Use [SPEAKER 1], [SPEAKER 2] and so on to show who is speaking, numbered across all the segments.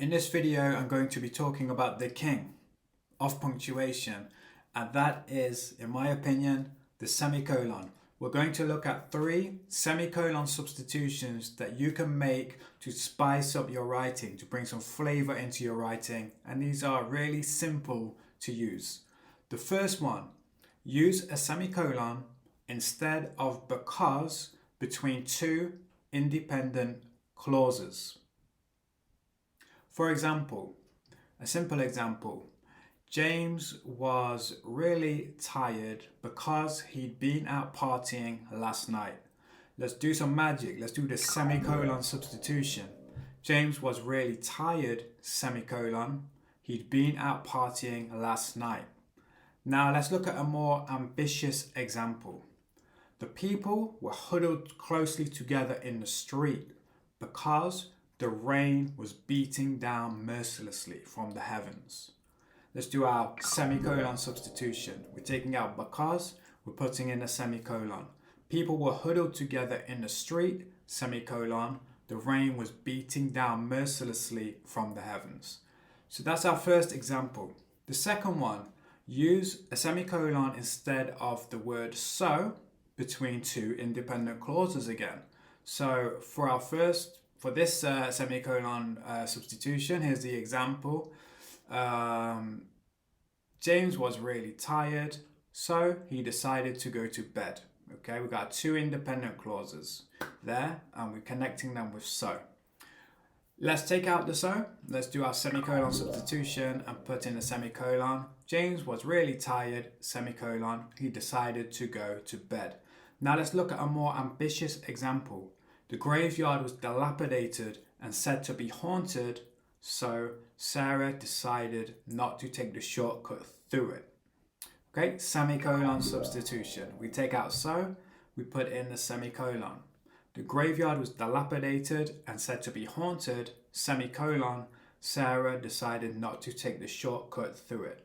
[SPEAKER 1] In this video, I'm going to be talking about the king of punctuation, and that is, in my opinion, the semicolon. We're going to look at 3 semicolon substitutions that you can make to spice up your writing, to bring some flavor into your writing, and these are really simple to use. The first one, use a semicolon instead of because between 2 independent clauses. For example, a simple example, James was really tired because he'd been out partying last night. Let's do some magic. Let's do the semicolon substitution. James was really tired, semicolon. He'd been out partying last night. Now let's look at a more ambitious example. The people were huddled closely together in the street because the rain was beating down mercilessly from the heavens. Let's do our semicolon substitution. We're taking out because, we're putting in a semicolon. People were huddled together in the street, semicolon. The rain was beating down mercilessly from the heavens. So that's our first example. The second one, use a semicolon instead of the word so between 2 independent clauses again. So for this semicolon substitution, here's the example. James was really tired, so he decided to go to bed. Okay, we got 2 independent clauses there, and we're connecting them with so. Let's take out the so. Let's do our semicolon substitution and put in a semicolon. James was really tired, semicolon. He decided to go to bed. Now let's look at a more ambitious example. The graveyard was dilapidated and said to be haunted, so Sarah decided not to take the shortcut through it. Okay, semicolon substitution. We take out so, we put in the semicolon. The graveyard was dilapidated and said to be haunted, semicolon, Sarah decided not to take the shortcut through it.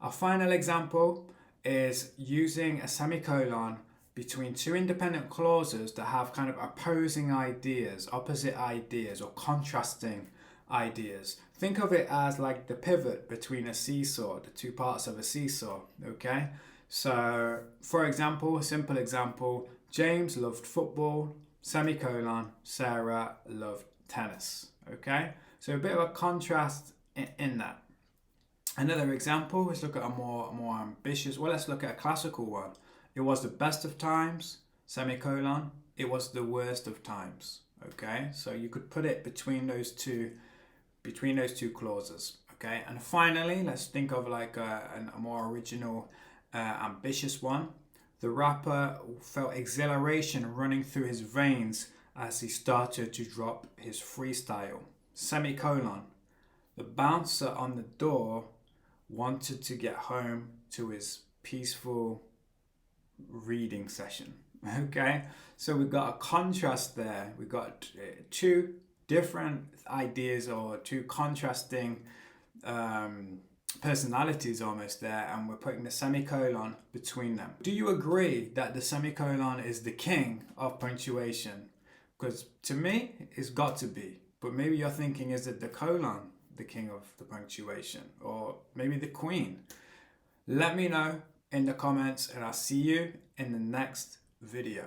[SPEAKER 1] Our final example is using a semicolon between 2 independent clauses that have kind of opposing ideas, opposite ideas, or contrasting ideas. Think of it as like the pivot between a seesaw, the 2 parts of a seesaw, okay? So, for example, a simple example, James loved football, semicolon, Sarah loved tennis, okay? So a bit of a contrast in that. Another example, let's look at a more ambitious, well, let's look at a classical one. It was the best of times, semicolon, it was the worst of times, okay? So you could put it between those two clauses, okay? And finally, let's think of like a more original, ambitious one. The rapper felt exhilaration running through his veins as he started to drop his freestyle, semicolon. The bouncer on the door wanted to get home to his peaceful reading session. Okay, so we've got a contrast there. We've got 2 different ideas or 2 contrasting personalities almost there, and we're putting the semicolon between them. Do you agree that the semicolon is the king of punctuation? Because to me, it's got to be. But maybe you're thinking, is it the colon the king of the punctuation? Or maybe the queen? Let me know in the comments, and I'll see you in the next video.